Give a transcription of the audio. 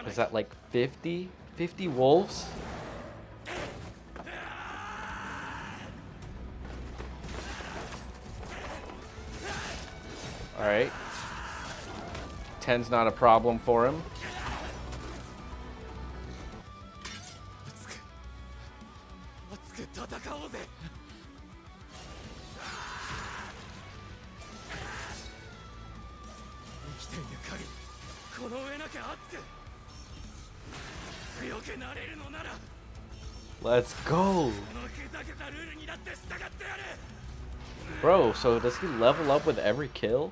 Is that like 50? 50 wolves? Alright. 10's not a problem for him. Let's go. Bro, so does he level up with every kill?